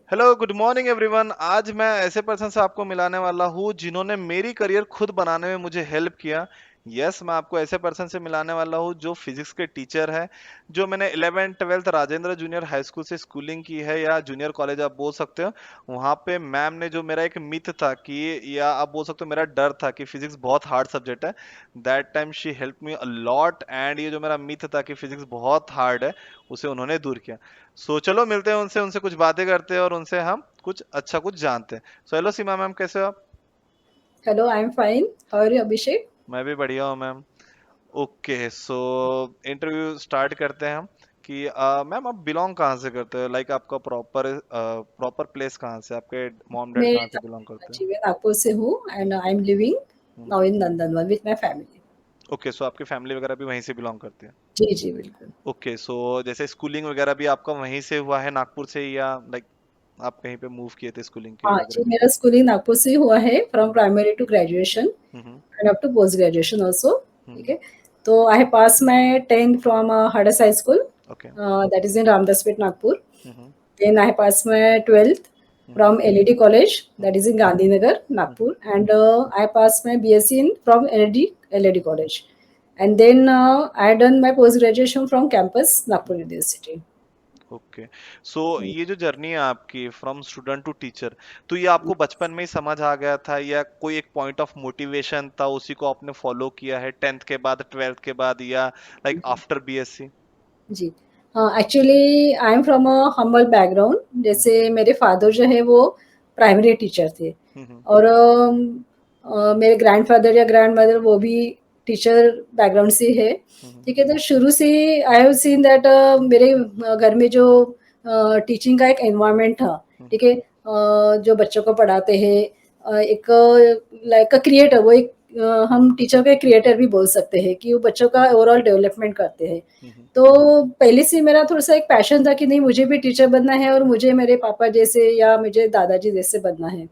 Hello good morning everyone. आज मैं ऐसे पर्सन से आपको मिलाने वाला हूँ जिन्होंने मेरी करियर खुद बनाने में मुझे हेल्प किया। यस, मैं आपको ऐसे पर्सन से मिलाने वाला हूँ जो फिजिक्स के टीचर है। जो मैंने 11th 12th Rajendra junior high school से स्कूलिंग की है, या जूनियर कॉलेज आप बोल सकते हो। वहाँ पे मैम ने जो मेरा एक मिथ था कि, या आप बोल सकते हो मेरा डर था कि फिजिक्स बहुत हार्ड सब्जेक्ट है, that time she help me a lot. And ये जो मेरा मिथ था कि फिजिक्स बहुत हार्ड है, उसे उन्होंने दूर किया। चलो मिलते हैं उनसे, उनसे कुछ बातें करते हैं और उनसे हम कुछ अच्छा कुछ जानते हैं। हेलो सीमा मैम, कैसे हो आप? Hello, I'm fine. How are you, Abhishek? मैं भी बढ़िया हूँ मैम। ओके, इंटरव्यू स्टार्ट करते हैं हम। कि मैम, आप बिलोंग कहाँ से करते हो? लाइक आपका प्रॉपर प्रॉपर प्लेस कहाँ से, आपके मॉम डैड मैं कहाँ से बिलोंग करते हैं? जी मैं नागपुर से हूँ and I'm living now in Nandanwan with my family. Okay, so आपकी फैमिली वगैरह भी वहीं से बिलोंग करती है? जी जी बिल्कुल। ओके, जैसे स्कूलिंग वगैरह भी आपका वहीं से हुआ है, नागपुर से ही, या लाइक आप कहीं पे मूव किए थे स्कूलिंग के लिए हाँ जी, वगैरह? मेरा स्कूलिंग नागपुर से ही हुआ है from hmm. Primary to graduation hmm. and up to post graduation also. ठीक हम्म। है। तो I have passed my 10th from Hadas High School, okay. that is in Ramdaspet, Nagpur. Hmm. Then I have passed my 12th hmm. from LED College, that hmm. is in Gandhinagar, Nagpur, hmm. and I passed my BSc in from LED College, and then I done my post graduation from campus Nagpur hmm. University. Okay, ये जो journey है आपकी from student to teacher, तो ये आपको बचपन में ही समझ आ गया था, या कोई एक पॉइंट ऑफ मोटिवेशन था उसी को आपने फॉलो किया है 10th के बाद, 12th के बाद, या लाइक आफ्टर बीएससी? जी। हाँ, actually I am from a humble background. जैसे मेरे फादर जो है वो प्राइमरी टीचर थे, हम्म। और मेरे ग्रैंडफ़ादर या ग्रैंडमदर वो भी टीचर बैकग्राउंड से है। हम्म। ठीक है, तो शुरू से आई हैव सीन दैट मेरे घर में जो टीचिंग का एक एनवायरनमेंट था, ठीक है? जो बच्चों को पढ़ाते हैं, एक लाइक अ क्रिएटर, वो एक हम टीचर को एक क्रिएटर भी बोल सकते हैं कि वो बच्चों का ओवरऑल डेवलपमेंट करते हैं। हम्म। तो पहले से मेरा थोड़ा-सा एक पैशन था कि नहीं, मुझे भी टीचर बनना है और मुझे मेरे पापा जैसे या मुझे दादाजी जैसे बनना है।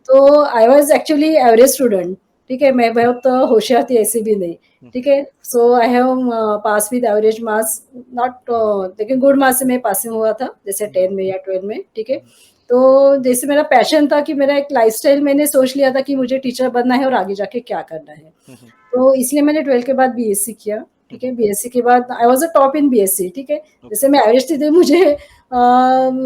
तो I was actually average student, ठीक है? मैं बहुत होशियार थी ऐसे भी नहीं, ठीक है? So I have pass with average marks, not लेकिन गुड मार्क्स से मैं पासिंग हुआ था, जैसे 10 में या 12 में, ठीक है? तो जैसे मेरा पैशन था कि मेरा एक लाइफ़स्टाइल मैंने सोच लिया था कि मुझे टीचर बनना है और आगे जाके क्या करना है। तो इसलिए मैंने 12th के बाद बीएससी किया, ठीक है? बीएससी के बाद I was a top in BSc, ठीक है? ओके। जैसे मैं एवरेज थी, तो मुझे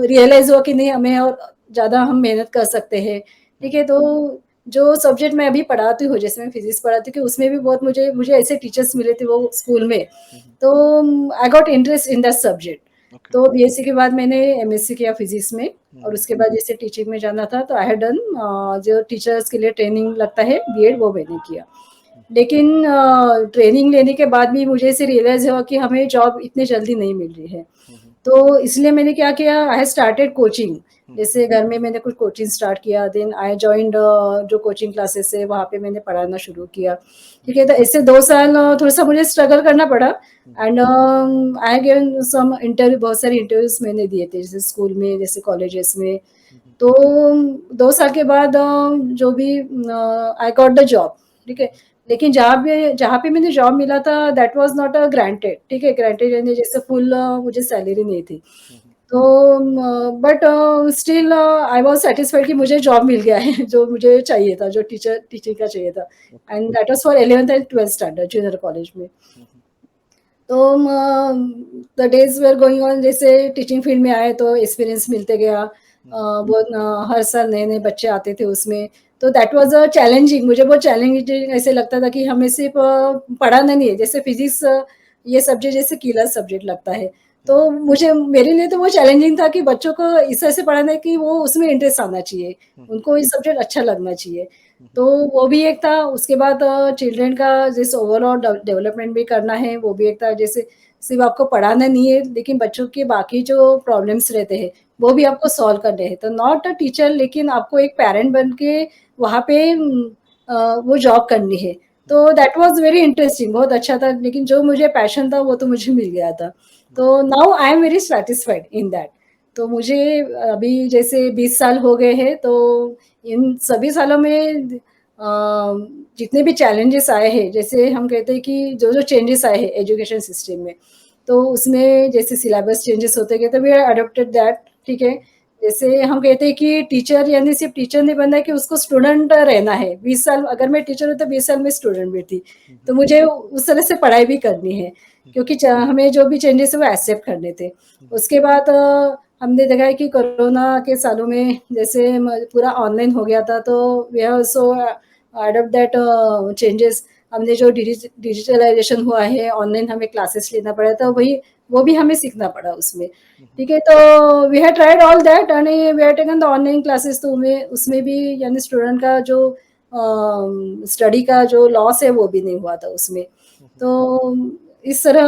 रियलाइज़ हुआ कि नहीं, हमें और ज़्यादा हम मेहनत कर सकते हैं, ठीक है? तो जो सब्जेक्ट मैं अभी पढ़ाती हूँ, जैसे मैं फिज़िक्स पढ़ाती हूँ, कि उसमें भी बहुत मुझे मुझे ऐसे टीचर्स मिले थे वो स्कूल में, तो I got interest in that subject. Okay. तो बीएससी के बाद मैंने एमएससी किया फिज़िक्स में, और उसके बाद जैसे टीचिंग में जाना था तो आई हैड डन जो टीचर्स के लिए ट्रेनिंग लगता है बीएड, वो मैंने किया। लेकिन ट्रेनिंग लेने के बाद भी मुझे ऐसे रियलाइज़ हुआ कि हमें जॉब इतनी जल्दी नहीं मिल रही है। तो इसलिए मैंने क्या किया, आई हैव स्टार्टेड कोचिंग। जैसे घर में मैंने कुछ कोचिंग स्टार्ट किया, देन आई जॉइन्ड जो कोचिंग क्लासेस है वहाँ पे मैंने पढ़ाना शुरू किया। ठीक है, तो ऐसे 2 साल थोड़ा-सा मुझे स्ट्रगल करना पड़ा, and I have given some interview, बहुत सारे इंटरव्यूज़ मैंने दिए थे, जैसे स्कूल में, जैसे कॉलेजेस में। तो 2 साल के बाद जो भी आई गॉट द जॉब, ठीक है? लेकिन जहाँ पे मैंने जॉब मिला था that was not a granted, ठीक है? ग्रांटेड यानी जैसे फुल मुझे सैलरी नहीं थी। तो but still I was satisfied कि मुझे जॉब मिल गया है जो मुझे चाहिए था, जो टीचिंग का चाहिए था, okay. And that was for 11th and 12th standard junior college में। तो the days were going on, जैसे टीचिंग फील्ड में आए तो एक्सपीरियंस मिलते गया। बहुत हर साल नए-नए बच्चे आते थे उसमें, तो दैट वाज़ अ चैलेंजिंग, मुझे बहुत चैलेंजिंग ऐसे लगता था कि हमें सिर्फ़ पढ़ाना नहीं है, जैसे फिज़िक्स ये सब्जेक्ट जैसे कीलर सब्जेक्ट लगता है। तो मुझे मेरे लिए तो वो चैलेंजिंग था कि बच्चों को इस तरह से पढ़ाना है कि वो उसमें इंटरेस्ट आना चाहिए, उनको ये सब्जेक्ट अच्छा लगना चाहिए। तो वो भी एक था, उसके बाद चिल्ड्रन का जैसे ओवरऑल डेवलपमेंट भी करना है, वो भी एक था। जैसे सिर्फ़ आपको पढ़ाना नहीं है, लेकिन बच्चों के बाकी जो प्रॉब्लम्स रहते हैं, वो भी आपको सॉल्व करने हैं। तो नॉट अ टीचर, लेकिन आपको एक पैरेंट बन के वहाँ पे वो जॉब करनी है। तो दैट वाज़ वेरी इंटरेस्टिंग, बहुत अच्छा था, लेकिन जो मुझे पैशन था वो तो मुझे मिल गया था। तो now I am very satisfied in that. तो मुझे अभी जैसे 20 साल हो गए हैं, तो इन सभी सालों में जितने भी चैलेंजेस आए हैं, जैसे हम कहते हैं कि जो-जो चेंजेस आए हैं एजुकेशन सिस्टम में, तो उसमें जैसे सिलेबस चेंजेस होते गए, तो वी आर अडॉप्टेड दैट, ठीक है? जैसे हम कहते हैं कि टीचर यानी सिर्फ़ टीचर नहीं बनना है कि उसको स्टूडेंट रहना है। 20 साल अगर मैं टीचर हूँ तो 20 साल में स्टूडेंट भी थी। हुँ, तो हुँ, मुझे उस तरह से पढ़ाई भी करनी है, हुँ, क्योंकि च हमें जो भी चेंजेज़ है वो एक्सेप्ट करने थे। हुँ, उसके बाद हमने देखा है कि कोरोना के सालों में जैसे म पूरा ऑनलाइन हो गया था तो we have also adopt that changes. हमने जो डिजिटलाइज़ेशन हुआ है, ऑनलाइन हमें क्लासेस लेना पड़ा था, वही वो भी हमें सीखना पड़ा उसमें। हुँ, हुँ, ठीक है, तो we have tried all that and we have taken the online classes, तो उसमें भी यानी स्टूडेंट का जो स्टडी का जो लॉस है वो भी नहीं हुआ था उसमें। हुँ, हुँ। तो इस तरह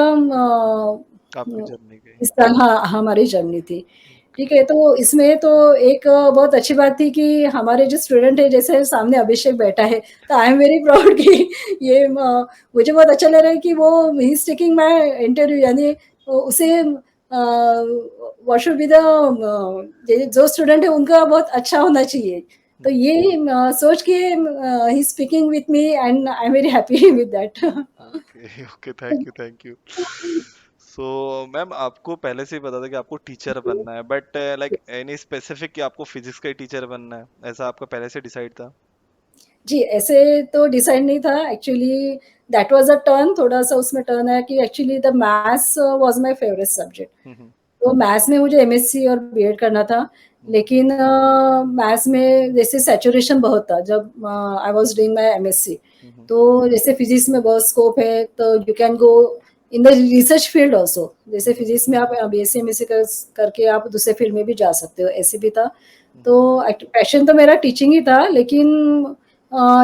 आपकी जर्नी गई। इस तरह हाँ, हमारी जर्नी थी। ओके। ठीक है, तो इसमें तो एक बहुत अच्छी बात थी कि हमारे जो स्टूडेंट है जैसे सामने अभिषेक बैठा है, तो आई एम वेरी प्राउड कि ये मुझे बहुत अच्छा लग रहा है कि वो he is taking my interview, यानी उसे व्हाट शुड बी द ये जो स्टूडेंट है उनका बहुत अच्छा होना चाहिए। हुँ, तो हुँ। ये सोच के he is speaking with me and I am very happy with that. Okay, okay, thank you, thank you. So ma'am आपको पहले से ही पता था कि आपको टीचर बनना है, बट लाइक एनी स्पेसिफिक कि आपको फिजिक्स का ही टीचर बनना है, ऐसा आपका पहले से डिसाइड था? जी, ऐसे तो डिसाइड नहीं था actually, that was a turn, थोड़ा-सा उसमें टर्न आया कि actually the maths was my favourite subject. हुँ, हुँ, तो मैथ्स में मुझे एमएससी और बीएड करना था, हुँ, लेकिन मैथ्स में जैसे सैचुरेशन बहुत था जब I was doing my MSc. हुँ, हुँ, तो जैसे फिज़िक्स में बहुत स्कोप है, तो you can go in the research field also. जैसे हुँ, फिज़िक्स में आप बीएससी, एमएससी करके आप दूसरे फील्ड में भी जा सकते हो, ऐसे भी था। हुँ, तो पैशन तो मेरा टीचिंग ही था, लेकिन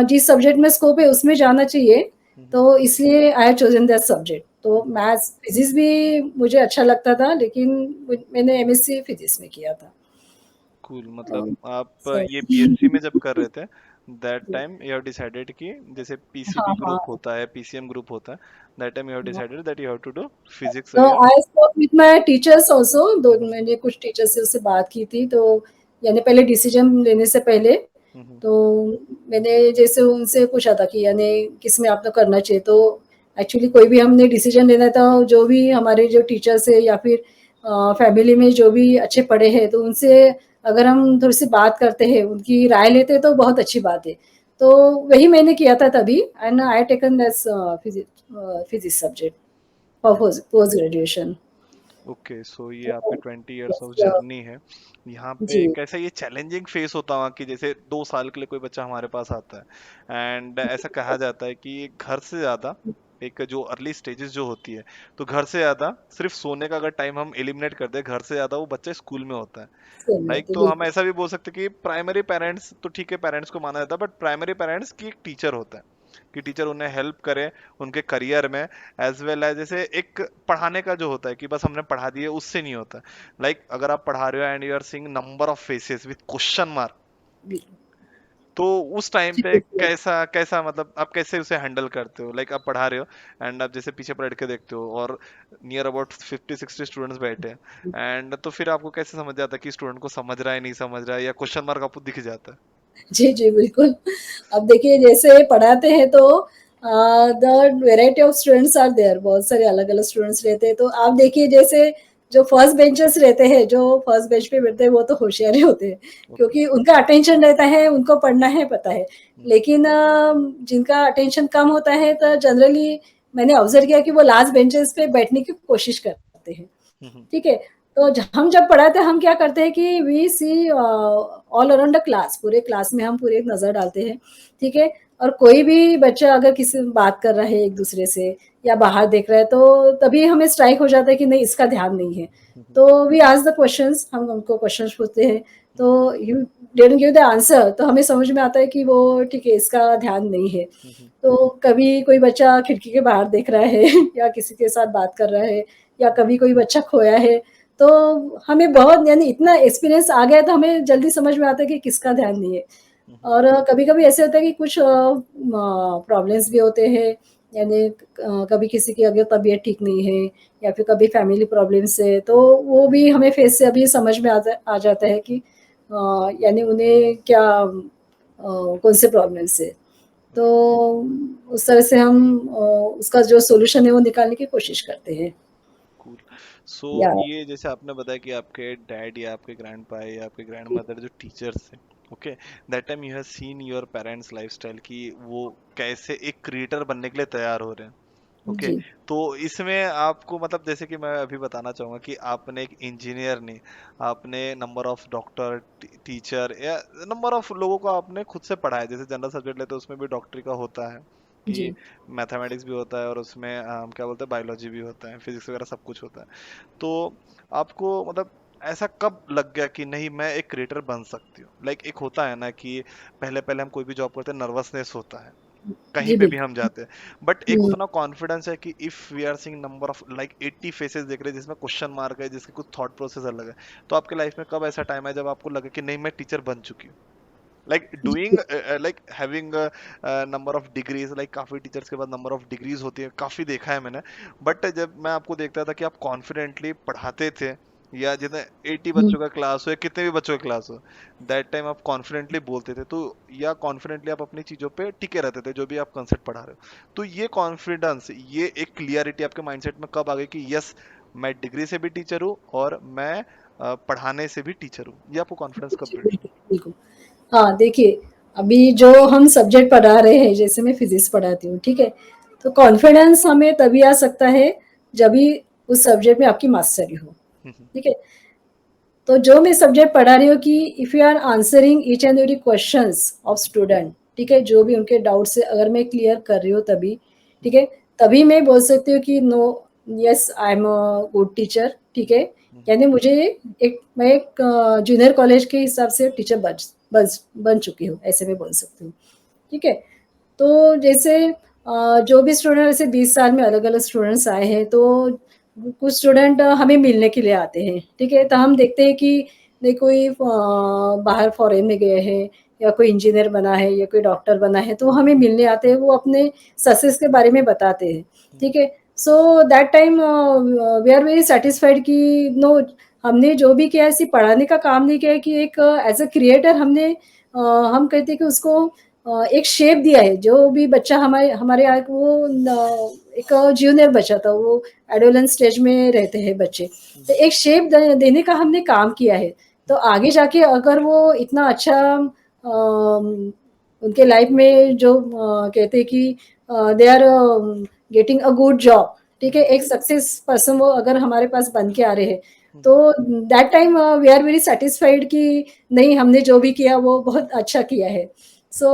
जिस सब्जेक्ट में स्कोप है उसमें जाना चाहिए, हुँ, हुँ। तो इसलिए I have chosen that subject. तो हुँ, हुँ। मैथ्स, फिज़िक्स भी मुझे अच्छा लगता था, लेकिन मैंने एमएससी फिज़िक्स में किया था। कूल, अ, मतलब आप सो ये बीएससी में जब कर रहे थे, दैट जी। टाइम यू हैव डिसाइडेड कि जैसे पीसीबी हाँ, हाँ। ग्रुप होता है, पीसीएम ग्रुप होता है, दैट टाइम यू हैव हाँ। Decided that you have to do physics तो या I spoke with my teachers also, though हुँ, हुँ, मैंने कुछ टीचर से उससे बात की थी, तो यानी पहले डिसीज़न लेने से पहले, हुँ, हुँ, तो मैंने जैसे उनसे पूछा था कि यानी किसमें आपको करना चाहिए, तो एक्चुअली कोई भी हमने डिसीज़न लेना था, जो भी हमारे जो टीचर्स हैं या फिर फैमिली में जो भी अच्छे पढ़े हैं, तो उनसे अगर हम थोड़ी-सी बात करते हैं, उनकी राय लेते हैं, तो बहुत अच्छी बात है। तो वही मैंने किया था तभी, and I taken this physics subject for post graduation. Okay, so ये आपके तो 20 इयर्स ऑफ यस जर्नी है। यहाँ पे जी, कैसा ये चैलेंजिंग फेस होता है कि जैसे 2 साल के लिए कोई बच्चा हमारे पास आता है एंड ऐसा कहा जाता है कि घर से ज़्यादा एक जो अर्ली स्टेजेस जो होती है, तो घर से ज़्यादा सिर्फ सोने का अगर टाइम हम एलिमिनेट कर दें, घर से ज़्यादा वो बच्चा स्कूल में होता है। सेम लाइक होती तो हम बिल्कुल। ऐसा भी बोल सकते हैं कि प्राइमरी पेरेंट्स तो ठीक है, पेरेंट्स को माना जाता है, बट प्राइमरी पेरेंट्स की एक टीचर होता है कि टीचर उन्हें हेल्प करे उनके करियर में, एज वेल एज जैसे एक पढ़ाने का जो होता है कि बस हमने पढ़ा दिया उससे नहीं होता। लाइक अगर आप पढ़ा रहे हो and you are seeing number of faces with question mark, बिल्कुल, तो उस टाइम जी, पे बिल्कुल। कैसा कैसा मतलब आप कैसे उसे हैंडल करते हो? लाइक आप पढ़ा रहे हो एंड आप जैसे पीछे पलट के देखते हो और नियर अबाउट 50-60 स्टूडेंट्स बैठे हैं एंड तो फिर आपको कैसे समझ जाता है कि स्टूडेंट को समझ रहा है नहीं समझ रहा है, या क्वेश्चन मार्क आपको दिख जाता है? जी, जी, बिल्कुल। अब देखिए जैसे पढ़ाते हैं तो the variety of students are there, बहुत सारे अलग-अलग स्टूडेंट्स रहते हैं, तो आप देखिए जैसे जो फर्स्ट बेंचर्स रहते हैं, जो फर्स्ट बेंच पे बैठते हैं वो तो होशियार ही होते हैं, ओके। क्योंकि उनका अटेंशन रहता है, उनको पढ़ना है, पता है। लेकिन जिनका अटेंशन कम होता है तो जनरली मैंने ऑब्ज़र्व किया कि वो लास्ट बेंचेस पे बैठने की कोशिश करते हैं। ठीक है? तो हम जब पढ़ाते हैं हम क्या करते हैं कि we see all around the class, पूरे क्लास में हम पूरी एक नज़र डालते हैं, ठीक है? और कोई भी बच्चा अगर किसी से बात कर रहा है एक-दूसरे से या बाहर देख रहा है, तो तभी हमें स्ट्राइक हो जाता है कि नहीं इसका ध्यान नहीं है। तो वी आस्क द क्वेश्चन्स, हम उनको क्वेश्चन्स पूछते हैं, तो you didn't give the answer, तो हमें समझ में आता है कि वो ठीक है, इसका ध्यान नहीं है। तो कभी कोई बच्चा खिड़की के बाहर देख रहा है या किसी के साथ बात कर रहा है या कभी कोई बच्चा खोया है, तो हमें बहुत यानी इतना एक्सपीरियंस आ गया है तो हमें जल्दी समझ में आता है कि किसका ध्यान नहीं है। और कभी-कभी ऐसे होता है कि कुछ प्रॉब्लम्स भी होते हैं, यानी कभी किसी की अगर तबीयत ठीक नहीं है या फिर कभी फैमिली प्रॉब्लम्स है, तो वो भी हमें फेस से अभी समझ में आ जाता है कि यानी उन्हें क्या कौन से प्रॉब्लम्स है। तो उस तरह से हम उसका जो सॉल्यूशन है वो निकालने की कोशिश करते हैं। कूल। सो या ये जैसे आपने बताया कि आपके डैड या आपके ग्रैंडपा या आपके ग्रैंडमदर जो टीचर्स थे, okay, that time you have seen your parents lifestyle कि वो कैसे एक क्रिएटर बनने के लिए तैयार हो रहे हैं, ओके। जी, तो इसमें आपको मतलब जैसे कि मैं अभी बताना चाहूंगा कि आपने एक इंजीनियर नहीं, आपने नंबर ऑफ डॉक्टर, टीचर या नंबर ऑफ लोगों को आपने खुद से पढ़ाया। जैसे जनरल सब्जेक्ट लेते हैं उसमें भी डॉक्टरी का होता है कि जी, मैथमेटिक्स भी होता है और उसमें क्या बोलते हैं बायोलॉजी भी होता है, फिजिक्स वगैरह सब कुछ होता है। तो आपको मतलब ऐसा कब लग गया कि नहीं मैं एक क्रिएटर बन सकती हूँ? लाइक एक होता है ना कि पहले पहले हम कोई भी जॉब करते हैं नर्वसनेस होता है, कहीं जी, पे भी बिल्कुल। हम जाते हैं, बट एक हुँ, उतना कॉन्फिडेंस है कि if we are seeing number of like 80 faces देख रहे हैं जिसमें क्वेश्चन मार्क है, जिसके कुछ थॉट प्रोसेस अलग है। तो आपके लाइफ में कब ऐसा टाइम है जब आपको लगे कि नहीं मैं टीचर बन चुकी हूँ, लाइक जी, doing like having number of degrees, like काफी टीचर्स के पास नंबर ऑफ डिग्रीज होती है, काफी देखा है मैंने। बट जब मैं आपको देखता था कि आप कॉन्फिडेंटली पढ़ाते थे, या जितने 80 हुँ, बच्चों का क्लास हो या कितने भी बच्चों का क्लास हो, दैट टाइम आप कॉन्फिडेंटली बोलते थे, तो या कॉन्फिडेंटली आप अपनी चीजों पे टिके रहते थे जो भी आप कंसेप्ट पढ़ा रहे हो। तो ये कॉन्फिडेंस, ये एक क्लियरिटी आपके माइंडसेट में कब आ गई कि यस मैं डिग्री से भी टीचर हूँ और मैं पढ़ाने से भी टीचर हूँ? ये आपको कॉन्फिडेंस कब जी, बिल्ड हुआ? बिल्कुल, बिल्कुल। हाँ, देखिए, अभी जो हम सब्जेक्ट पढ़ा रहे हैं, जैसे मैं फिज़िक्स पढ़ाती हूँ, ठीक है? तो कॉन्फिडेंस हमें तभी आ सकता है, जभी उस सब्जेक्ट में आपकी मास्टरी हो, ठीक है? तो जो मैं सब्जेक्ट पढ़ा रही हूँ कि if you are answering each and every questions of student, ठीक है? जो भी उनके डाउट्स है, अगर मैं क्लियर कर रही हूँ तभी, ठीक है? तभी मैं बोल सकती हूँ कि no, yes I am a good teacher, ठीक है? यानी मुझे मैं एक जूनियर कॉलेज के हिसाब से टीचर बन चुकी हूँ, ऐसे मैं बोल सकती हूँ, ठीक है? तो जैसे जो भी स्टूडेंट ऐसे 20 साल में अलग-अलग स्टूडेंट्स आए हैं, तो कुछ स्टूडेंट हमें मिलने के लिए आते हैं, ठीक है? तो हम देखते हैं कि नहीं कोई बाहर फॉरेन में गए हैं या कोई इंजीनियर बना है या कोई डॉक्टर बना है, तो वो हमें मिलने आते हैं, वो अपने सक्सेस के बारे में बताते हैं, ठीक है? So that time we are very satisfied कि नो, हमने जो भी किया है सिर्फ़ पढ़ाने का काम नहीं किया है कि एक एज़ अ क्रिएटर हमने हम कहते हैं कि उसको एक शेप दिया है, जो भी बच्चा हमारे हमारे यहाँ वो एक जूनियर बच्चा था, वो एडोलेंस स्टेज में रहते हैं बच्चे, तो एक शेप देने का हमने काम किया है। तो आगे जाके अगर वो इतना अच्छा उनके लाइफ में जो कहते हैं कि they are getting a good job, ठीक है? एक सक्सेस पर्सन वो अगर हमारे पास बन के आ रहे हैं, तो that time we are very satisfied कि नहीं, हमने जो भी किया वो बहुत अच्छा किया है। सो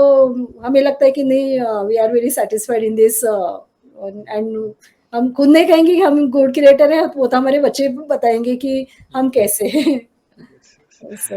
हमें लगता है कि नहीं, we are very satisfied in this and हम खुद नहीं कहेंगे कि हम गुड क्रिएटर हैं, वो तो हमारे बच्चे भी बताएँगे कि हम कैसे हैं। सो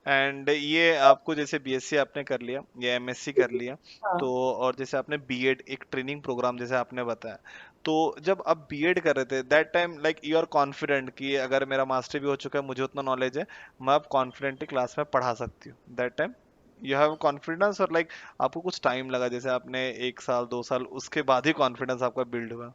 एंड ये आपको जैसे बीएससी आपने कर लिया या एमएससी कर लिया, हाँ। तो और जैसे आपने बीएड एक ट्रेनिंग प्रोग्राम जैसे आपने बताया, तो जब आप बीएड कर रहे थे that time like you are confident कि अगर मेरा मास्टर भी हो चुका है मुझे उतना नॉलेज है, मैं अब कॉन्फिडेंटली क्लास में पढ़ा सकती हूँ, that time you have confidence, और लाइक आपको कुछ टाइम लगा, जैसे आपने 1 साल 2 साल उसके बाद ही कॉन्फिडेंस आपका बिल्ड हुआ?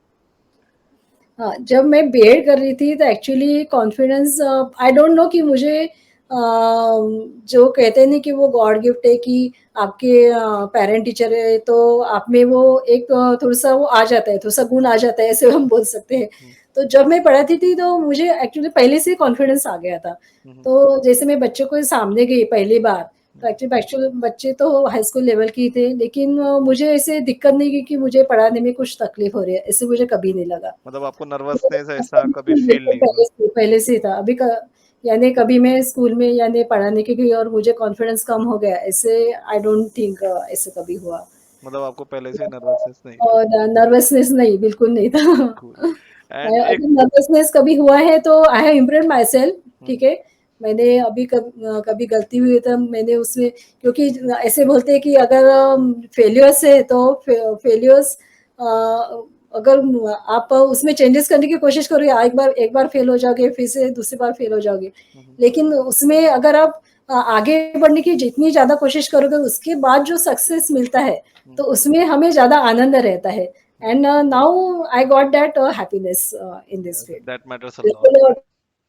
हाँ, जब मैं बीएड कर रही थी तो actually confidence I don't know कि मुझे जो कहते हैं ना कि वो गॉड गिफ्ट है कि आपके पेरेंट टीचर है तो आप में वो एक थोड़ा-सा वो आ जाता है, थोड़ा-सा गुण आ जाता है, ऐसे हम बोल सकते हैं। हम्म, तो जब मैं पढ़ाती थी तो मुझे एक्चुअली पहले से ही कॉन्फिडेंस आ गया था। हम्म, तो जैसे मैं बच्चों के सामने गई पहली बार, तो हम्म। एक्चुअली बच्चे तो हाई स्कूल लेवल के ही थे, लेकिन मुझे ऐसे दिक्कत नहीं की कि मुझे पढ़ाने में कुछ तकलीफ हो रही है, ऐसे मुझे कभी नहीं लगा। मतलब आपको तो नर्वसनेस ऐसा कभी बिल्कुल, फील बिल्कुल नहीं हुआ? पहले से ही था। अभी क यानी कभी मैं स्कूल में यानी पढ़ाने के गई और मुझे कॉन्फिडेंस कम हो गया, ऐसे आई डोंट थिंक ऐसे कभी हुआ। मतलब आपको पहले से नर्वसनेस नहीं थी? और नर्वसनेस नहीं, बिल्कुल नहीं था। कूल। एंड एक अगर नर्वसनेस कभी हुआ है तो I have improved my self, ठीक हम्म, है? मैंने अभी कभी गलती हुई है तो मैंने उसमें, क्योंकि ऐसे बोलते हैं कि अगर फेल्योर्स है तो फेल्योर्स अगर आप उसमें चेंजेस करने की कोशिश करोगे, एक बार फेल हो जाओगे, फिर से दूसरी बार फेल हो जाओगे। हम्म, लेकिन उसमें अगर आप आगे बढ़ने की जितनी ज़्यादा कोशिश करोगे, उसके बाद जो सक्सेस मिलता है, हम्म, तो उसमें हमें ज़्यादा आनंद रहता है। Hmm. And now I got that happiness in this field. That matters a lot.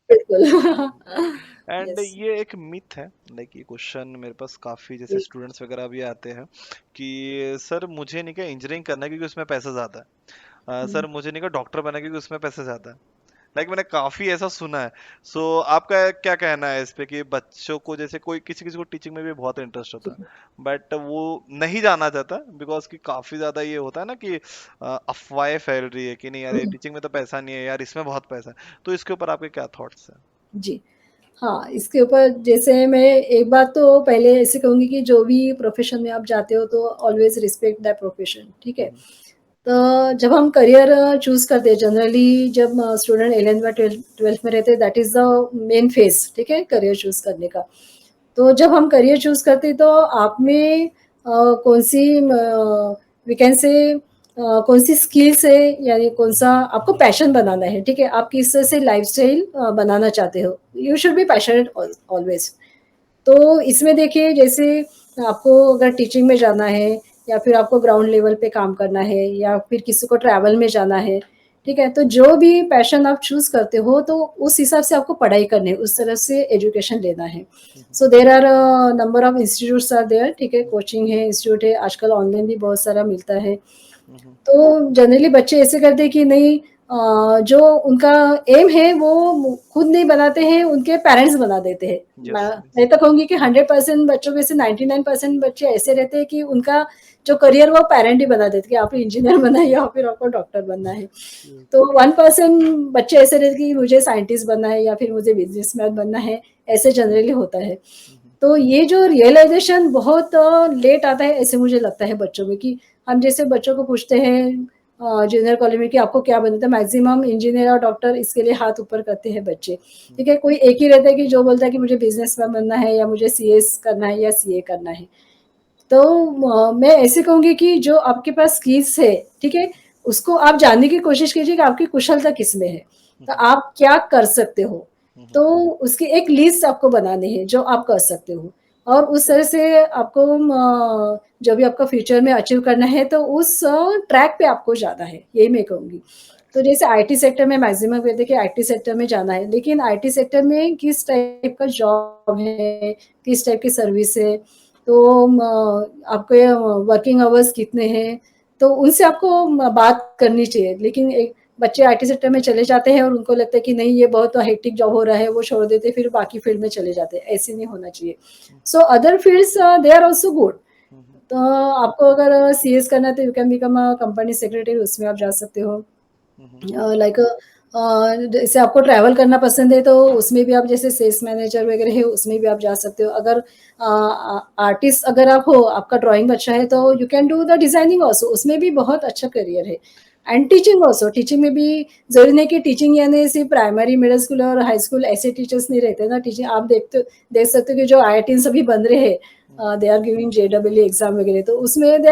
बिल्कुल, बिल्कुल। And yes. ये एक मिथ है, लाइक ये क्वेश्चन मेरे पास काफी जैसे जी, स्टूडेंट्स वगैरह भी आते हैं कि सर मुझे नहीं क्या इंजीनियरिंग करना है क्योंकि उसमें पैसा ज्यादा है, हुँ, सर मुझे नहीं क्या डॉक्टर बनना है क्योंकि उसमें पैसा ज्यादा है, लाइक मैंने काफी ऐसा सुना है। सो आपका क्या कहना है इस पे कि बच्चों को, जैसे कोई किसी किसी को टीचिंग में भी बहुत इंटरेस्ट होता जी, है बट वो नहीं जाना चाहता बिकॉज कि काफी ज्यादा ये होता है ना कि अफवाहें फैल रही है कि नहीं यार ये हुँ, टीचिंग में तो पैसा नहीं है यार, इसमें बहुत पैसा है। तो इसके ऊपर आपके क्या थॉट्स हैं? जी। हाँ, इसके ऊपर जैसे मैं एक बात तो पहले ऐसे कहूँगी कि जो भी प्रोफ़ेशन में आप जाते हो तो ऑलवेज़ रिस्पेक्ट दैट प्रोफ़ेशन, ठीक है? हम्म, तो जब हम करियर चूज़ करते हैं जनरली जब स्टूडेंट 11th में 12th में रहते हैं that is the main phase, ठीक है? करियर चूज़ करने का। तो जब हम करियर चूज़ करते हैं तो आप में कौन-सी वी कैन से कौन-सी स्किल्स है यानी कौन-सा आपको पैशन बनाना है, ठीक है? आप किस तरह से लाइफ़स्टाइल बनाना चाहते हो। You should be passionate always. तो इसमें देखिए जैसे आपको अगर टीचिंग में जाना है या फिर आपको ग्राउंड लेवल पे काम करना है या फिर किसी को ट्रैवल में जाना है, ठीक है? तो जो भी पैशन आप चूज़ करते हो तो उस हिसाब से आपको पढ़ाई करनी है, उस तरह से एजुकेशन लेना है। Hmm, so there are number of institutes are there, ठीक है? कोचिंग है, इंस्टीट्यूट है, आजकल ऑनलाइन भी बहुत सारा मिलता है। हम्म, तो जनरली बच्चे ऐसे करते हैं कि नहीं जो उनका एम है वो खुद नहीं बनाते हैं, उनके पेरेंट्स बना देते हैं। मैं यस, मैं तो कहूँगी कि 100% बच्चों में से 99% बच्चे ऐसे रहते हैं कि उनका जो करियर वो पेरेंट ही बना देते हैं कि आपको इंजीनियर बनना है या फिर आपको डॉक्टर बनना है। तो 1% बच्चे ऐसे रहते हैं कि मुझे साइंटिस्ट बनना है या फिर मुझे बिज़नेसमैन बनना है, ऐसे जनरली होता है। तो ये जो रियलाइज़ेशन बहुत लेट आता है ऐसे मुझे लगता है बच्चों में कि हम जैसे बच्चों को पूछते हैं जूनियर कॉलेज में कि आपको क्या बनना था? मैक्सिमम इंजीनियर और डॉक्टर इसके लिए हाथ ऊपर करते हैं बच्चे, ठीक है? कोई एक ही रहता है कि जो बोलता है कि मुझे बिज़नेसमैन बनना है या मुझे सीएस करना है या सीए करना है। तो मैं ऐसे कहूँगी कि जो आपके पास स्किल्स है, ठीक है? उसको आप जानने की कोशिश कीजिए कि आपकी कुशलता किसमें है? तो आप क्या कर सकते हो? तो उसकी एक लिस्ट आपको बनानी है जो आप कर सकते हो और उस तरह से आपको जो भी आपका फ्यूचर में अचीव करना है तो उस ट्रैक पे आपको जाना है, यही मैं कहूँगी। तो जैसे आईटी सेक्टर में मैक्सिमम कहते हैं कि आईटी सेक्टर में जाना है, लेकिन आईटी सेक्टर में किस टाइप का जॉब है, किस टाइप की सर्विस है, तो आपके वर्किंग आवर्स कितने हैं, तो उनसे आपको बात करनी चाहिए। लेकिन एक बच्चे आईटी सेक्टर में चले जाते हैं और उनको लगता है कि नहीं ये बहुत हेक्टिक जॉब हो रहा है, वो छोड़ देते हैं, फिर बाकी फील्ड में चले जाते हैं, ऐसे नहीं होना चाहिए। So other fields they are also good. तो आपको अगर सीएस करना है तो you can become a company secretary उसमें आप जा सकते हो। लाइक जैसे आपको ट्रैवल करना पसंद है तो उसमें भी आप जैसे सेल्स मैनेजर वगैरह है उसमें भी आप जा सकते हो। अगर आर्टिस्ट अगर आप हो, आपका ड्राइंग अच्छा है तो you can do the designing also उसमें भी बहुत अच्छा करियर है। एंड टीचिंग ऑल्सो, टीचिंग में भी ज़रूरी नहीं कि टीचिंग यानी सिर्फ प्राइमरी, मिडल स्कूल और हाई स्कूल ऐसे टीचर्स नहीं रहते ना। टीचिंग आप देख सकते हो कि जो आईआईटीएन सभी बन रहे हैं they are giving JEE exam वगैरह तो उसमें दे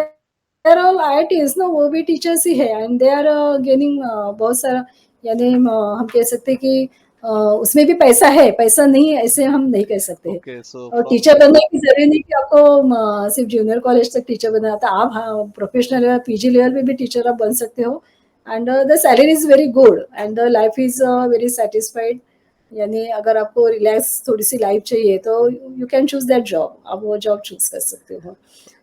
आर ऑल आईआईटीज़ ना वो भी टीचर्स ही है एंड दे आर गेनिंग बहुत सारा यानी हम कह सकते हैं कि उसमें भी पैसा है, पैसा नहीं है ऐसे हम नहीं कह सकते हैं। ओके, सो और फ्रॉम, टीचर बनने की ज़रूरी नहीं कि आपको सिर्फ जूनियर कॉलेज तक टीचर बनना था। आप हाँ, प्रोफेशनल लेवल पीजी लेवल पे भी टीचर आप बन सकते हो and the salary is very good and the life is very satisfied यानी अगर आपको रिलैक्स थोड़ी-सी लाइफ चाहिए तो you can choose that job, आप वो जॉब चूज़ कर सकते हो।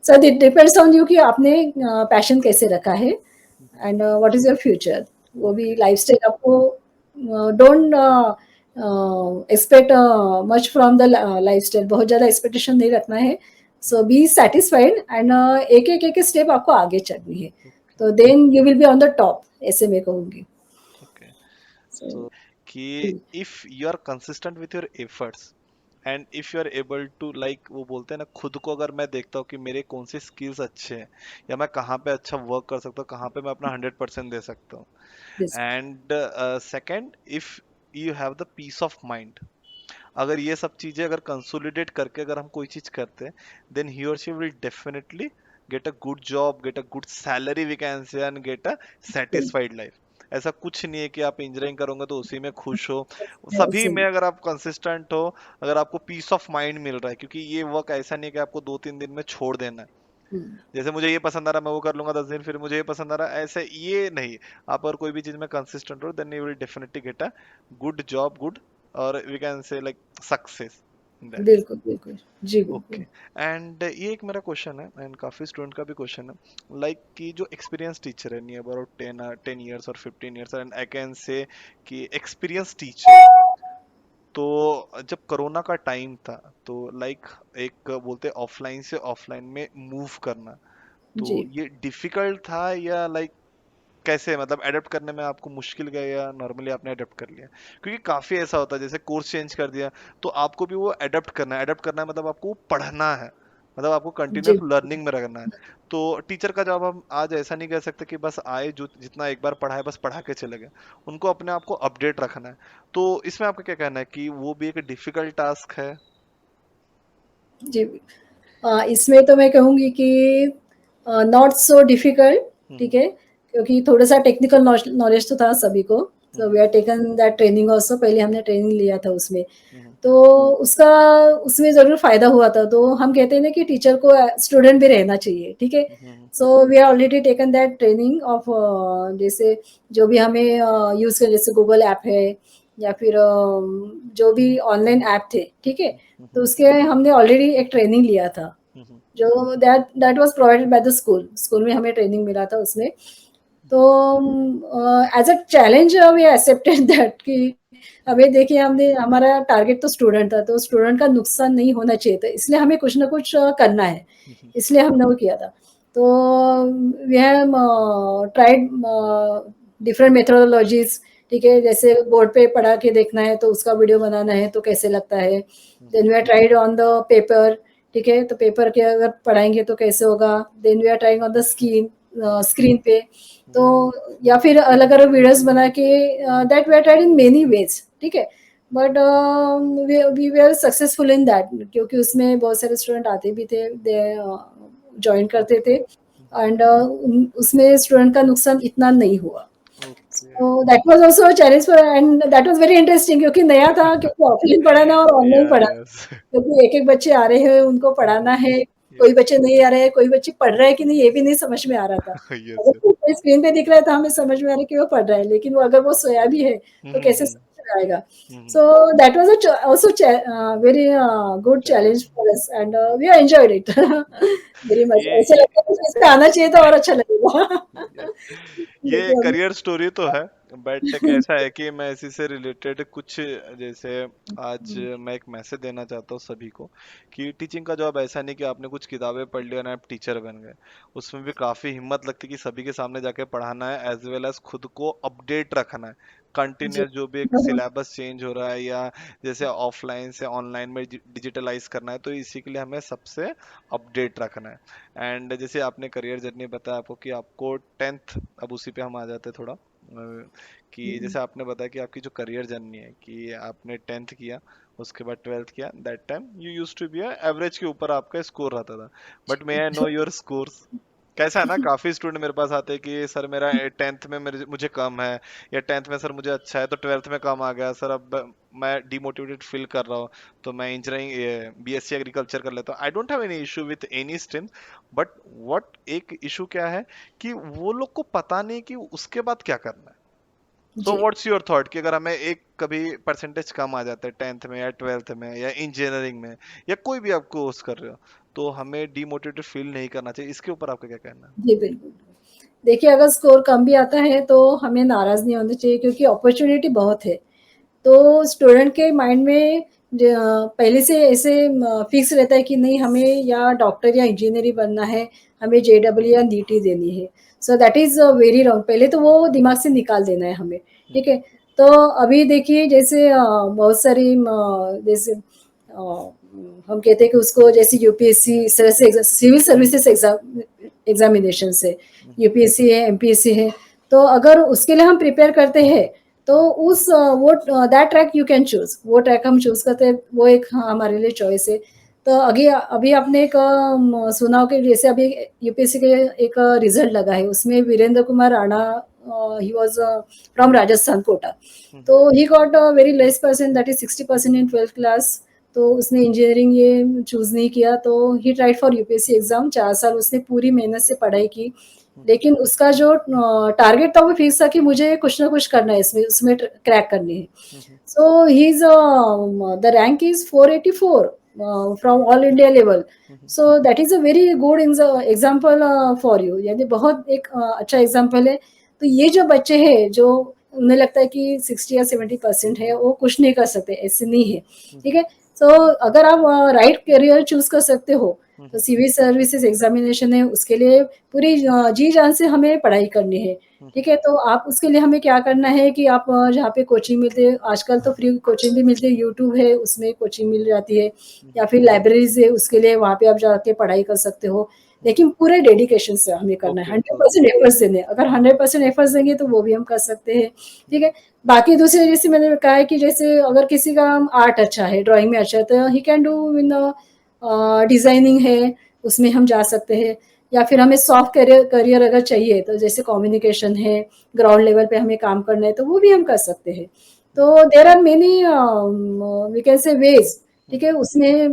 So it depends on you कि आपने पैशन कैसे रखा है and what is your future वो भी ओके, लाइफ़स्टाइल आपको don't expect much from the lifestyle बहुत ज़्यादा एक्सपेक्टेशन नहीं रखना है। सो बी सैटिस्फाइड एंड एक-एक स्टेप आपको आगे चलनी है। तो then you will be on the top ऐसे मैं कहूँगी। ओके। सो सो कि जी, if you are consistent with your efforts and if you are able to, like वो बोलते हैं ना, खुद को अगर मैं देखता हूँ कि मेरे कौन से स्किल्स अच्छे हैं या मैं कहाँ पे अच्छा वर्क कर सकता हूँ, कहाँ पे मैं अपना 100% दे सकता हूँ। This and second, if you have the peace of mind, अगर ये सब चीजें अगर कंसोलिडेट करके अगर हम कोई चीज करते हैं, देन ही और she will definitely get a good job, get a good salary we can say, and get a satisfied life. ऐसा कुछ नहीं है कि आप इंजीनियरिंग करोगे तो उसी में खुश हो। सभी में ऐसे अगर आप कंसिस्टेंट हो, अगर आपको पीस ऑफ माइंड मिल रहा है, क्योंकि ये वर्क ऐसा नहीं है कि आपको 2-3 दिन में छोड़ देना है। हुँ, जैसे मुझे ये पसंद आ रहा है मैं वो कर लूंगा 10 दिन, फिर मुझे ये पसंद आ रहा है, ऐसे ये नहीं। आप अगर कोई भी चीज में कंसिस्टेंट हो, then you will definitely get a good job, good, और we can say like success. That's बिल्कुल, बिल्कुल। जी, ओके। बिल्कुल। एंड ये एक मेरा क्वेश्चन है एंड काफी स्टूडेंट का भी क्वेश्चन है, लाइक कि जो एक्सपीरियंस टीचर है नियर अबाउट 10 ईयर्स और 15 years, and I can say कि एक्सपीरियंस टीचर, तो जब कोरोना का टाइम था, तो लाइक एक बोलते ऑफलाइन से ऑफलाइन में मूव करना, तो जी। ये डिफिकल्ट था या लाइक कैसे, मतलब अडेप्ट करने में आपको मुश्किल गया या नॉर्मली आपने अडेप्ट कर लिया? क्योंकि काफी ऐसा होता है जैसे कोर्स चेंज कर दिया तो आपको भी वो अडेप्ट करना है, मतलब आपको वो पढ़ना है, मतलब आपको कंटिन्यूस जी। लर्निंग में रखना है। तो टीचर का जॉब हम आज ऐसा नहीं कह सकते कि बस आए जो जितना एक बार पढ़ाए बस पढ़ा के चले गए, उनको अपने आप को अपडेट रखना है। तो इसमें आपका क्या कहना है कि वो भी एक डिफिकल्ट टास्क है? जी। इसमें तो मैं कहूँगी कि नॉट सो डिफिकल्ट, ठीक हम्म। है? क्योंकि थोड़ा-सा टेक्निकल नॉलेज तो था सभी को। So hmm. We have taken that training also, पहले हमने ट्रेनिंग लिया था उसमें। हम्म। तो उसका उसमें ज़रूर फ़ायदा हुआ था। तो हम कहते हैं ना कि टीचर को स्टूडेंट भी रहना चाहिए, ठीक है? Hmm. So we have already taken that training of जैसे जो भी हमें यूज़ करें, जैसे गूगल ऐप है या फिर जो भी ऑनलाइन ऐप थे, ठीक है? तो हम्म। उसके हमने ऑलरेडी एक ट्रेनिंग लिया था, हम्म। जो that was provided by the school. School में हमें ट्रेनिंग मिला था उसमें। तो as a challenge we accepted that कि हमें देखिए हमने हमारा टारगेट तो स्टूडेंट था, तो स्टूडेंट का नुकसान नहीं होना चाहिए था, इसलिए हमें कुछ ना कुछ करना है, हम्म। इसलिए हमने वो किया था। तो वी हैव ट्राइड डिफरेंट मेथोडोलॉजीज़, ठीक है? जैसे बोर्ड पे पढ़ा के देखना है, तो उसका वीडियो बनाना है, तो कैसे लगता है? Then we are tried on the paper, ठीक है? तो पेपर के अगर पढ़ाएँगे तो कैसे होगा? Then we are trying on the screen पे। तो या फिर अलग-अलग वीडियोज़ बना के that we are tried in many ways, ठीक है? But we were successful in that, क्योंकि उसमें बहुत सारे स्टूडेंट आते भी थे, दे जॉइन करते थे एंड उसमें स्टूडेंट का नुकसान इतना नहीं हुआ। Okay. So that was also a challenge for, and that was very interesting, क्योंकि नया था, क्योंकि ऑफलाइन पढ़ाना और ऑनलाइन पढ़ाना, यस। क्योंकि एक-एक बच्चे आ रहे हैं, उनको पढ़ाना है, कोई यस। बच्चे नहीं आ रहे हैं, कोई बच्चे पढ़ रहे हैं कि नहीं ये भी नहीं समझ में आ रहा था। यस। अगर कोई स्क्रीन पे दिख रहा है तो हमें समझ में आ रहा है कि वो पढ़ रहा है, लेकिन वो अगर वो सोया भी है, तो कैसे हम्म। समझ में आएगा? हम्म। So that was a also very good challenge challenge. for us, and we have enjoyed it very much. ऐसा ये लगता है कि इसमें आना चाहिए था और अच्छा लगेगा। ये ये लेकिन करियर स्टोरी तो है, बट कैसा है कि मैं इसी से रिलेटेड कुछ, जैसे आज मैं एक मैसेज देना चाहता हूँ सभी को कि टीचिंग का जॉब ऐसा नहीं कि आपने कुछ किताबें पढ़ ली और आप टीचर बन गए। उसमें भी काफी हिम्मत लगती है कि सभी के सामने जाके पढ़ाना है, एज वेल एज खुद को अपडेट रखना है। जी। कंटिन्यूस जो भी एक सिलेबस चेंज हो रहा है या जैसे ऑफलाइन से ऑनलाइन में डिजिटलाइज करना है, तो इसी के लिए हमें सबसे अपडेट रखना है। एंड जैसे आपने करियर जर्नी बताया आपको कि आपको टेंथ, अब उसी पे हम आ जाते हैं थोड़ा, कि जैसे आपने बताया कि आपकी जो करियर जर्नी है कि आपने टेंथ किया, उसके बाद ट्वेल्थ किया, that time you use to be average के ऊपर आपका स्कोर रहता था, but may I know your scores? कैसा है ना, काफी स्टूडेंट मेरे पास आते हैं कि सर मेरा टेंथ में मेरे मुझे कम है, या टेंथ में सर मुझे अच्छा है तो ट्वेल्थ में कम आ गया सर, अब मैं डिमोटिवेटेड फील कर रहा हूँ, तो मैं इंजीनियरिंग बीएससी एग्रीकल्चर कर लेता हूँ। I don't have any issue with any stream, but what एक इशू क्या है कि वो लोग को पता नहीं कि उसके बाद क्या करना है। सो जी। व्हाट्स योर थॉट कि अगर हमें एक कभी परसेंटेज कम आ जाता है टेंथ में या ट्वेल्थ में या इंजीनियरिंग में या कोई भी आप कोर्स कर रहे हो, तो हमें डिमोटिवेटेड फील नहीं करना चाहिए, इसके ऊपर आपका क्या कहना है? जी, बिल्कुल। देखिए, अगर स्कोर कम भी आता है तो हमें नाराज़ नहीं होना चाहिए, क्योंकि अपॉर्च्युनिटी बहुत है। तो स्टूडेंट के माइंड में पहले से ऐसे फिक्स रहता है कि नहीं, हमें या डॉक्टर या इंजीनियर ही बनना है, हमें जेईई या नीट देनी है। So that is very wrong, पहले तो वो दिमाग से निकाल देना है हमें, ठीक है? तो अभी देखिए, जैसे बहुत सारी जैसे हम कहते हैं कि उसको जैसे यूपीएससी, इस तरह से सिविल सर्विसेज एग्जामिनेशन है, यूपीएससी है, एमपीएससी है। तो अगर उसके लिए हम प्रिपेयर करते हैं, तो उस वो that track you can choose, वो ट्रैक हम चूज़ करते हैं, वो एक हमारे लिए चॉइस है। तो अभी अभी आपने एक सुना हो कि जैसे अभी यूपीएससी के एक रिज़ल्ट लगा है, उसमें Virendra Kumar Rana, he was from Rajasthan, Kota. तो he got a very less percent, that is 60% in 12th class. तो उसने इंजीनियरिंग ये चूज़ नहीं किया, तो he tried for UPSC exam 4 साल उसने पूरी मेहनत से पढ़ाई की। लेकिन उसका जो टारगेट था वो फिक्स था कि मुझे कुछ ना कुछ करना है इसमें, उसमें क्रैक करनी है। So he's the rank is 484 from all India level. So that is a very good example for you. यानी बहुत एक अच्छा एग्जाम्पल है। तो ये जो बच्चे हैं जो उन्हें लगता है कि 60 या 70% है वो कुछ नहीं कर सकते, ऐसे नहीं है। ठीक है, सो अगर आप राइट करियर चूज कर सकते हो तो सिविल सर्विसेज एग्जामिनेशन है, उसके लिए पूरी जी जान से हमें पढ़ाई करनी है। ठीक है, तो आप उसके लिए हमें क्या करना है कि आप जहाँ पे कोचिंग मिलती है, आजकल तो फ्री कोचिंग भी मिलती है, यूट्यूब है उसमें कोचिंग मिल जाती है, या फिर लाइब्रेरीज है उसके लिए वहाँ पे आप जाके पढ़ाई कर सकते हो। लेकिन पूरे डेडिकेशन से हमें करना है, ओके। 100% एफर्ट्स देने हैं। अगर 100% एफर्ट्स देंगे तो वो भी हम कर सकते हैं। ठीक है, बाकी दूसरे जैसे मैंने कहा है कि जैसे अगर किसी का आर्ट अच्छा है, ड्राइंग में अच्छा है, तो he can do in designing है, उसमें हम जा सकते हैं। या फिर हमें सॉफ्ट करियर करियर अगर चाहिए तो जैसे कम्युनिकेशन है, ग्राउंड लेवल पे हमें काम करना है तो वो भी हम कर सकते हैं। तो there are many we can say ways. ठीक है, उसमें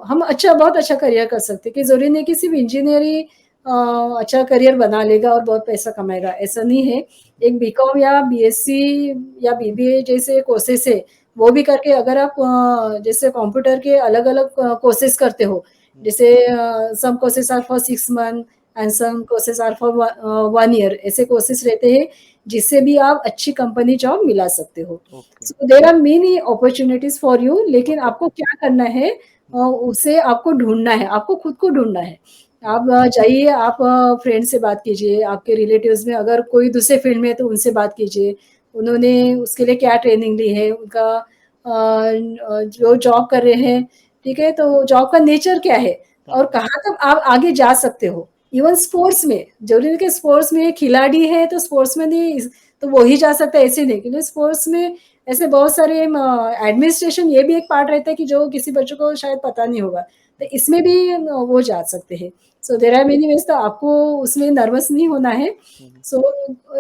हम अच्छा बहुत अच्छा करियर कर सकते हैं कि ज़रूरी नहीं कि सिर्फ इंजीनियरिंग अच्छा करियर बना लेगा और बहुत पैसा कमाएगा, ऐसा नहीं है। एक बीकॉम या बीएससी या बीबीए जैसे कोर्सेस है, वो भी करके अगर आप जैसे कंप्यूटर के अलग-अलग कोर्सेस करते हो, जैसे some courses are for 6 month and some courses are for 1 year, ऐसे कोर्सेस रहते हैं जिससे भी आप अच्छी कंपनी जॉब मिला सकते हो। Okay. So there are many opportunities for you, लेकिन ओके। आपको क्या करना है, उसे आपको ढूँढना है, आपको खुद को ढूँढना है। आप जाइए, आप फ्रेंड से बात कीजिए, आपके रिलेटिव्स में अगर कोई दूसरे फील्ड में है तो उनसे बात कीजिए। उन्होंने उसके लिए क्या ट्रेनिंग ली है, उनका जो जॉब कर रहे हैं, ठीक है? तो जॉब का नेचर क्या है और कहाँ तक आप आगे जा सकते हो? इवन स्पोर्ट्स में, ज़रूरी नहीं कि स्पोर्ट्स में खिलाड़ी है तो स्पोर्ट्स में नहीं तो वो ही जा सकता है, ऐसे नहीं। क्योंकि स्पोर्ट्स में ऐसे बहुत सारे एडमिनिस्ट्रेशन ये भी एक पार्ट रहता है कि जो किसी बच्चों को शायद पता नहीं होगा। तो इसमें भी वो जा सकते हैं। So there are many ways, तो आपको उसमें नर्वस नहीं होना है। सो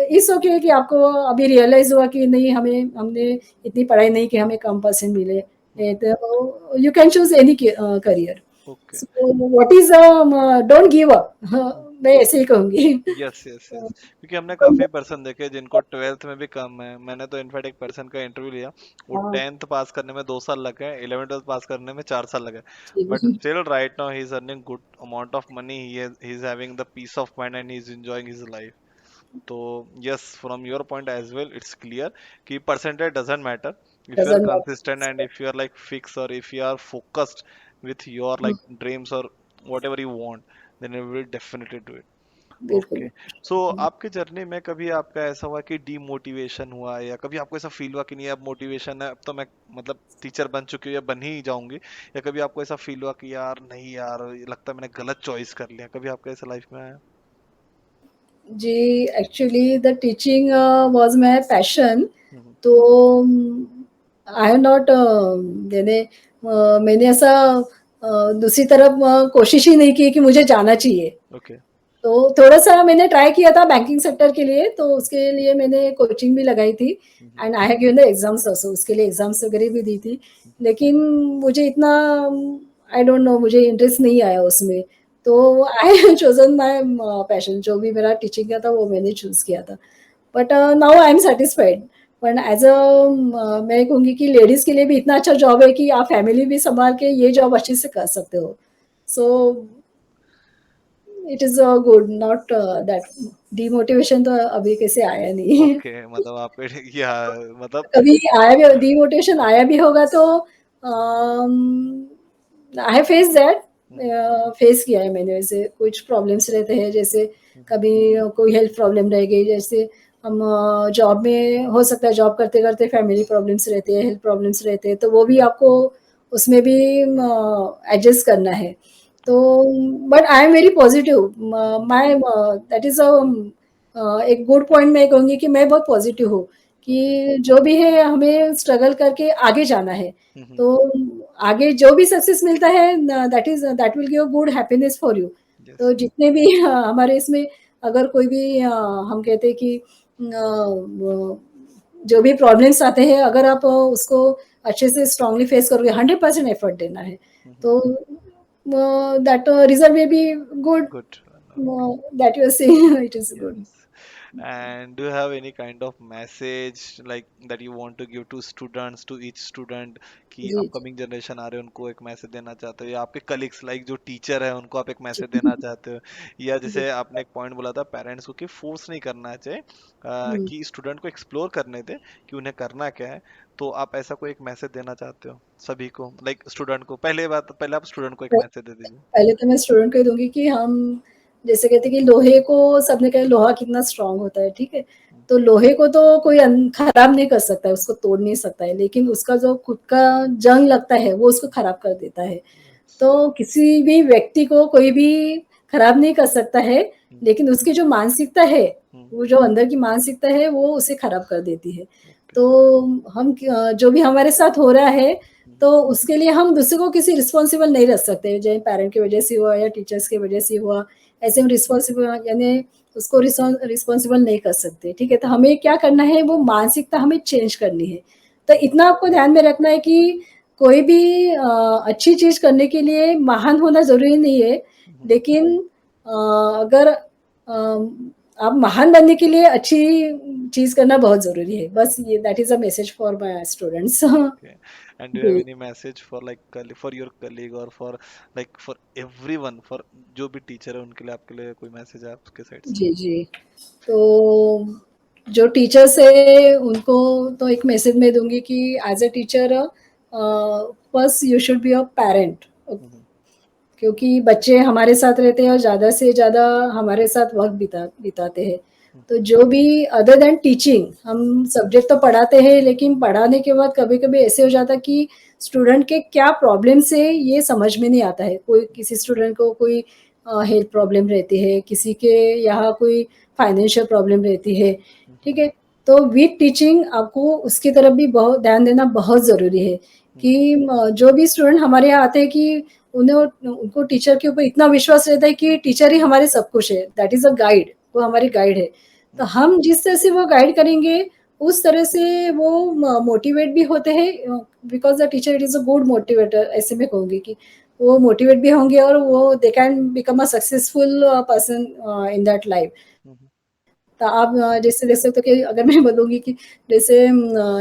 इट्स ओके कि आपको अभी रियलाइज़ हुआ कि नहीं, हमने इतनी पढ़ाई नहीं की, हमें कम परसेंट मिले। तो you can choose any career. Okay. So what is don't give up. मैं ऐसे ही कहूँगी। Yes, yes, yes. क्योंकि हमने तो काफी पर्सन देखे जिनको 12th में भी कम है। मैंने तो इनफैक्ट एक पर्सन का इंटरव्यू लिया, वो हाँ, 10th पास करने में 2 साल लगे, 11th पास करने में 4 साल लगे, बट जी, still right now he is earning good amount of money, he is having the peace of mind and he is enjoying his life. तो yes, from your point as well it's clear कि percentage doesn't matter, if you are doesn't consistent and matter. if you are like fixed or if you are focused with your hmm, like dreams or whatever you want, then you will definitely do it. बिल्कुल। Okay. सो हुँ। आपके journey में कभी आपका ऐसा हुआ कि demotivation हुआ, या कभी आपको ऐसा फील हुआ कि नहीं अब मोटिवेशन है, अब तो मैं मतलब टीचर बन चुकी हूँ या बन ही जाऊंगी, या कभी आपको ऐसा फील हुआ कि यार नहीं यार ये लगता है मैंने गलत चॉइस कर लिया, कभी आपका ऐसा लाइफ में आया? जी, actually the teaching was my passion. Hmm. तो आई हैव नॉट मैंने ऐसा दूसरी तरफ कोशिश ही नहीं की कि मुझे जाना चाहिए। ओके। तो थोड़ा-सा मैंने ट्राई किया था बैंकिंग सेक्टर के लिए, तो उसके लिए मैंने कोचिंग भी लगाई थी and I have given the exams also, उसके लिए एग्ज़ाम्स वगैरह भी दी थी। लेकिन मुझे इतना आई डोंट नो, मुझे इंटरेस्ट नहीं आया उसमें। तो I have chosen my passion, जो भी मेरा टीचिंग का था वो मैंने चूज़ किया था। But now I am satisfied. पण एज़ मैं कहूँगी कि लेडीज़ के लिए भी इतना अच्छा जॉब है कि आप फैमिली भी सँभाल के ये जॉब अच्छे से कर सकते हो। So it is good, not that demotivation तो अभी कैसे आया नहीं। ओके, मतलब आपके या मतलब कभी आया भी डिमोटिवेशन आया भी होगा तो I have faced that. Face किया है मैंने, वैसे कुछ प्रॉब्लम्स रहते हैं, जैसे कभी कोई हेल्थ प्रॉब्लम रह गई, जैसे हम जॉब में हो सकता है जॉब करते-करते फैमिली प्रॉब्लम्स रहते हैं, हेल्थ प्रॉब्लम्स रहते हैं, तो वो भी आपको उसमें भी एडजस्ट करना है। तो but I am very positive. My that is एक गुड पॉइंट मैं कहूँगी कि मैं बहुत पॉजिटिव हूँ ओके। कि जो भी है हमें स्ट्रगल करके आगे जाना है। तो आगे जो भी सक्सेस मिलता है that will give good happiness for you. Yes. तो जितने भी हमारे इसमें अगर कोई भी हम कहते हैं कि वो जो भी प्रॉब्लम्स आते हैं, अगर आप उसको अच्छे से स्ट्रांगली फेस करोगे, 100% एफर्ट देना है। हम्म। तो that result will be good, good. That you are saying it is good. Yes. And do you have any kind of message like that you want to give to students, to each student, कि जी, जी। Upcoming generation आ रहे हैं उनको एक message देना चाहते हो, या आपके कलीग्स लाइक जो टीचर है उनको आप एक जी, मैसेज देना चाहते हो, या जी। जैसे आपने एक पॉइंट बोला था पेरेंट्स को कि फोर्स नहीं करना चाहिए, हुँ। कि स्टूडेंट को एक्सप्लोर करने दे कि उन्हें करना क्या है, तो आप ऐसा कोई एक मैसेज देना चाहते हो सभी को, लाइक स्टूडेंट को, पहले आप स्टूडेंट को एक मैसेज दे दीजिए। पहले तो मैं स्टूडेंट को ही दूँगी कि हम जैसे कहते हैं कि लोहे को सबने कहा लोहा कितना स्ट्रॉन्ग होता है, ठीक है? हम्म। तो लोहे को तो कोई खराब नहीं कर सकता है, उसको तोड़ नहीं सकता है, लेकिन उसका जो खुद का जंग लगता है, वो उसको खराब कर देता है। Yes. तो किसी भी व्यक्ति को कोई भी खराब नहीं कर सकता है, हम्म। लेकिन उसकी जो मानसिकता है, हम्म। वो जो अंदर की मानसिकता है, वो उसे खराब कर देती है। ओके। तो हम जो भी हमारे साथ हो रहा है, तो उसके लिए हम दूसरे को किसी रिस्पॉन्सिबल नहीं रख सकते, चाहे पेरेंट की वजह से हुआ या टीचर्स की वजह से हुआ, ऐसे हम रिस्पॉन्सिबल यानी उसको रिस्पॉन्सिबल नहीं कर सकते, ठीक है? तो हमें क्या करना है, वो मानसिकता हमें चेंज करनी है। तो इतना आपको ध्यान में रखना है कि कोई भी अच्छी चीज़ करने के लिए महान होना ज़रूरी नहीं है, हम्म। लेकिन अगर आप महान बनने के लिए अच्छी चीज़ करना बहुत ज़रूरी है। बस ये that is a message for my students. Okay. And do you have जी, any message for like for your colleague or for like for everyone, for जो भी टीचर है उनके लिए, आपके लिए कोई मैसेज है आपके साइड से? जी, जी। तो जो टीचर्स हैं उनको तो एक मैसेज मैं दूँगी कि as a teacher first you should be a parent, hmm. क्योंकि बच्चे हमारे साथ रहते हैं और ज़्यादा से ज़्यादा हमारे साथ वक़्त बिताते हैं। तो हम्म। जो भी अदर दैन टीचिंग हम सब्जेक्ट तो पढ़ाते हैं, लेकिन पढ़ाने के बाद कभी-कभी ऐसे हो जाता है कि स्टूडेंट के क्या प्रॉब्लम्स है ये समझ में नहीं आता है। कोई किसी स्टूडेंट को कोई हेल्थ प्रॉब्लम रहती है, किसी के यहाँ कोई फाइनेंशियल प्रॉब्लम रहती है, ठीक है? तो विथ टीचिंग आपको उसकी तरफ भी बहुत ध्यान देना बहुत ज़रूरी है हम्म। कि जो भी स्टूडेंट हमारे यहाँ आते हैं कि उन्हें उनको टीचर के ऊपर इतना विश्वास रहता है कि टीचर ही हमारे सब कुछ है, दैट इज़ अ गाइड, वो हमारी गाइड है। तो हम्म। हम जिस तरह से वो गाइड करेंगे, उस तरह से वो मोटिवेट भी होते हैं, because the teacher it is a good motivator, ऐसे मैं कहूँगी कि वो मोटिवेट भी होंगे और वो they can become a successful person in that life. Hmm. तो आप जैसे देख सकते हो कि अगर मैं बोलूँगी कि जैसे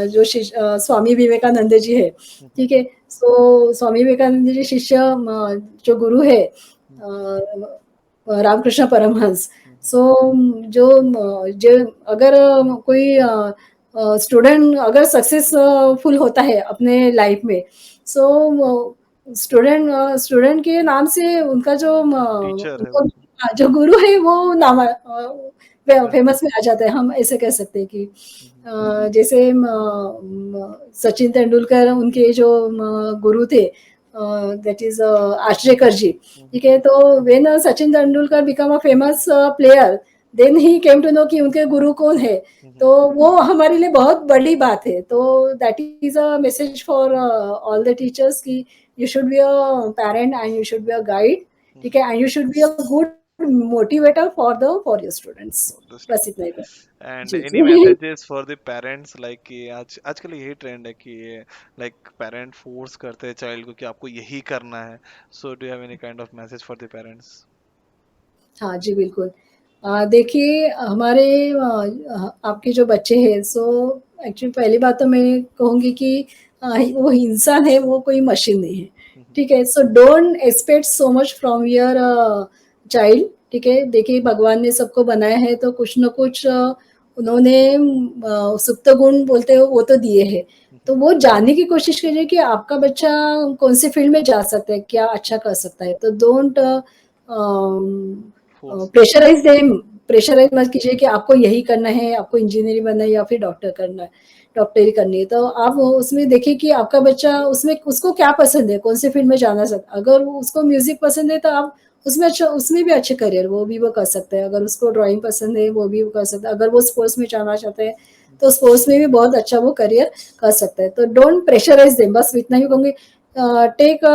जो स्वामी विवेकानंद जी है, हम्म। ठीक है? सो स्वामी विवेकानंद जी शिष्य जो गुरु है रामकृष्ण परमहंस। हम्म। सो जो अगर कोई स्टूडेंट अगर सक्सेसफुल होता है अपने लाइफ में, सो स्टूडेंट के नाम से उनका जो टीचर है उनको वो। जो गुरु है वो Yeah. फेमस में आ जाता है, हम ऐसे कह सकते हैं कि हम्म। जैसे सचिन तेंदुलकर उनके जो गुरु थे, that is Achrekar ji, hmm. ठीक है? तो when Sachin Tendulkar become a famous player, then he came to know कि उनके गुरु कौन है। हम्म। तो वो हमारे लिए बहुत बड़ी बात है। तो that is a message for all the teachers कि you should be a parent and you should be a guide, ठीक हम्म। है? And you should be a good motivator for your students. For the बस student. इतना ही कहूँ। And ji, any ji. messages for the parents, like कि आज आजकल यही trend है कि लाइक पेरेंट फोर्स करते हैं चाइल्ड को कि आपको यही करना है, so do you have any kind of message for the parents? हाँ जी, बिल्कुल। देखिए हमारे आपके जो बच्चे हैं सो एक्चुअली पहली बात तो मैं कहूँगी कि वो इंसान है, वो कोई मशीन नहीं है, ठीक है? So don't expect so much from your child, ठीक है? देखिए भगवान ने सबको बनाया है तो कुछ न कुछ उन्होंने सुप्त गुण बोलते हो वो तो दिए हैं। तो वो जानने की कोशिश कीजिए कि आपका बच्चा कौन-से फ़ील्ड में जा सकता है, क्या अच्छा कर सकता है। तो don't force. Pressurize them, pressurize मत कीजिए कि आपको यही करना है, आपको इंजीनियरिंग बनना है या फिर डॉक्टर करना है, डॉक्टरी करनी है। तो आप उसमें देखिए कि आपका बच्चा उसमें उसको क्या पसंद है, कौन-से फ़ील्ड में जाना चाहता है। अगर वो उसको म्यूज़िक पसंद है तो आप उसमें भी अच्छे करियर वो कर सकता है। अगर उसको ड्राइंग पसंद है, वो भी वो कर सकता है। अगर वो स्पोर्ट्स में जाना चाहता है, तो स्पोर्ट्स में भी बहुत अच्छा वो करियर कर सकता है। तो डोंट प्रेशराइज़ देम, बस इतना ही कहूँगी। टेक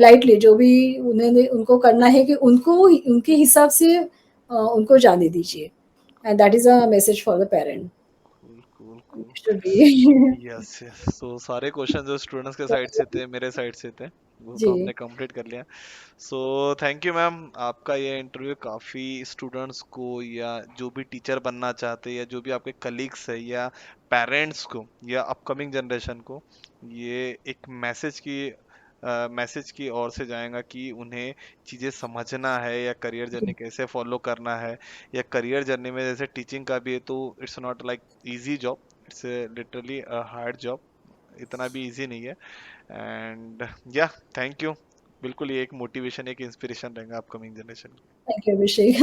लाइटली जो भी उन्होंने उनको करना है कि उनको उनके हिसाब से उनको जाने दीजिए, and that is a message for the parent. Cool cool should be. Yes yes, तो सारे क्वेश्चन जो स्टूडेंट्स के साइड से थे, मेरे साइड से थे, वो तो हमने जी, कंप्लीट कर लिया। सो थैंक यू मैम, आपका ये इंटरव्यू काफ़ी स्टूडेंट्स को, या जो भी टीचर बनना चाहते हैं, या जो भी आपके कलीग्स है, या पेरेंट्स को, या अपकमिंग जनरेशन को, ये एक मैसेज की ओर से जाएगा कि उन्हें चीज़ें समझना है, या करियर जर्नी जी, कैसे फॉलो करना है। या करियर जर्नी में जैसे टीचिंग का भी है, तो it's not like easy job, it's literally a hard job, इतना भी इजी नहीं है। एंड या थैंक यू, बिल्कुल ये एक मोटिवेशन, एक इंस्पिरेशन रहेगा upcoming generation. Thank you Abhishek.